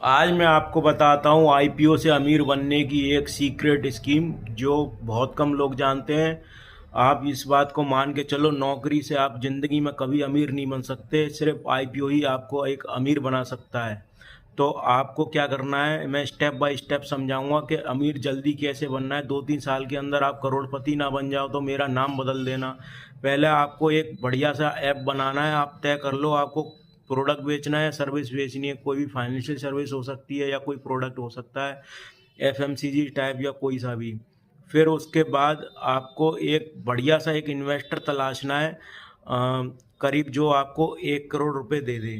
आज मैं आपको बताता हूँ आईपीओ से अमीर बनने की एक सीक्रेट स्कीम जो बहुत कम लोग जानते हैं। आप इस बात को मान के चलो, नौकरी से आप जिंदगी में कभी अमीर नहीं बन सकते, सिर्फ आईपीओ ही आपको एक अमीर बना सकता है। तो आपको क्या करना है, मैं स्टेप बाय स्टेप समझाऊंगा कि अमीर जल्दी कैसे बनना है। 2-3 साल के अंदर आप करोड़पति ना बन जाओ तो मेरा नाम बदल देना। पहले आपको एक बढ़िया सा ऐप बनाना है। आप तय कर लो आपको प्रोडक्ट बेचना है, सर्विस बेचनी है। कोई भी फाइनेंशियल सर्विस हो सकती है या कोई प्रोडक्ट हो सकता है, एफएमसीजी टाइप या कोई सा भी। फिर उसके बाद आपको एक बढ़िया सा एक इन्वेस्टर तलाशना है, करीब जो आपको 1 करोड़ रुपए दे दे।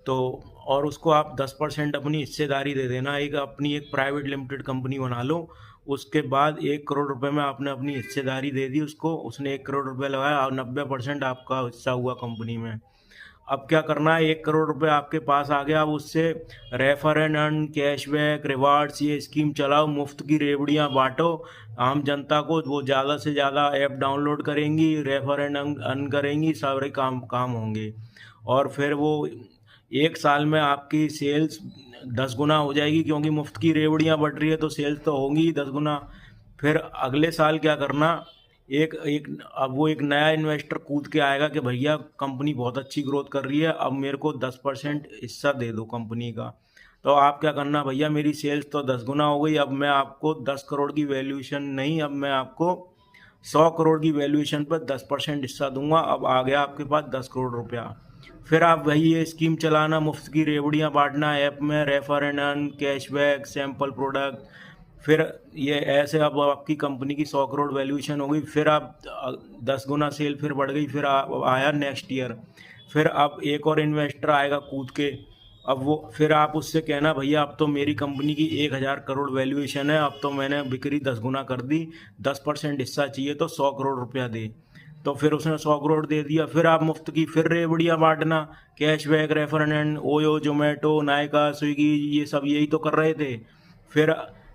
तो और उसको आप 10% अपनी हिस्सेदारी दे देना। एक अपनी एक प्राइवेट लिमिटेड कंपनी बना लो। उसके बाद 1 करोड़ रुपए में आपने अपनी हिस्सेदारी दे दी उसको, उसने 1 करोड़ रुपए लगाया और 90% आपका हिस्सा हुआ कंपनी में। अब क्या करना है, 1 करोड़ रुपए आपके पास आ गया। अब उससे refer and earn, cashback, rewards, ये स्कीम चलाओ, मुफ्त की रेवड़ियाँ बांटो आम जनता को। वो ज़्यादा से ज़्यादा ऐप डाउनलोड करेंगी, रेफर एंड अर्न करेंगी, सारे काम काम होंगे। और फिर वो 1 साल में आपकी सेल्स 10 गुना हो जाएगी, क्योंकि मुफ्त की रेवड़ियाँ बट रही है तो सेल्स तो होंगी ही 10 गुना। फिर अगले साल क्या करना, एक एक अब वो एक नया इन्वेस्टर कूद के आएगा कि भैया कंपनी बहुत अच्छी ग्रोथ कर रही है, अब मेरे को 10% हिस्सा दे दो कंपनी का। तो आप क्या करना, भैया मेरी सेल्स तो 10 गुना हो गई, अब मैं आपको 10 करोड़ की वैल्यूएशन नहीं, अब मैं आपको 100 करोड़ की वैल्यूएशन पर 10% हिस्सा दूंगा। अब आ गया आपके पास 10 करोड़ रुपया। फिर आप वही ये स्कीम चलाना, मुफ्त की रेवड़ियाँ बांटना ऐप में, refer and earn, cashback, sample product. फिर ये ऐसे अब आपकी कंपनी की 100 करोड़ वैल्यूएशन हो गई। फिर आप 10 गुना सेल फिर बढ़ गई। फिर आया नेक्स्ट ईयर, फिर अब एक और इन्वेस्टर आएगा कूद के। अब वो फिर आप उससे कहना, भैया अब तो मेरी कंपनी की 1,000 करोड़ वैल्यूएशन है, अब तो मैंने बिक्री 10 गुना कर दी, 10% हिस्सा चाहिए तो 100 करोड़ रुपया दे। तो फिर उसने 100 करोड़ दे दिया। फिर आप मुफ्त की फिर रेवड़ियाँ बांटना, cashback, refer and, OYO, Zomato, Nykaa, Swiggy, ये सब यही तो कर रहे थे। फिर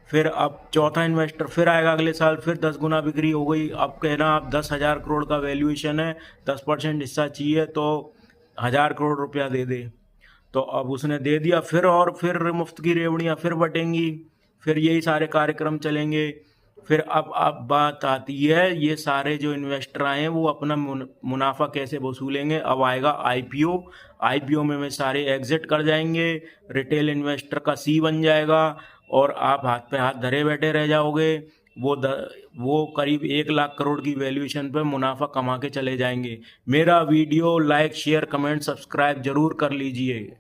फिर अब चौथा इन्वेस्टर फिर आएगा अगले साल, फिर 10 गुना बिक्री हो गई। अब कहना आप 10,000 करोड़ का वैल्यूएशन है, 10% हिस्सा चाहिए तो 1,000 करोड़ रुपया दे दे। तो अब उसने दे दिया। फिर और फिर मुफ्त की रेवड़ियाँ फिर बटेंगी, फिर यही सारे कार्यक्रम चलेंगे। फिर अब बात आती है, ये सारे जो इन्वेस्टर आए हैं वो अपना मुनाफा कैसे वसूलेंगे। अब आएगा आईपीओ। आईपीओ में सारे एग्जिट कर जाएंगे, रिटेल इन्वेस्टर का सी बन जाएगा और आप हाथ पे हाथ धरे बैठे रह जाओगे। वो द, वो करीब 1 लाख करोड़ की वैल्यूएशन पे मुनाफा कमा के चले जाएंगे। मेरा video like, share, comment, subscribe जरूर कर लीजिए।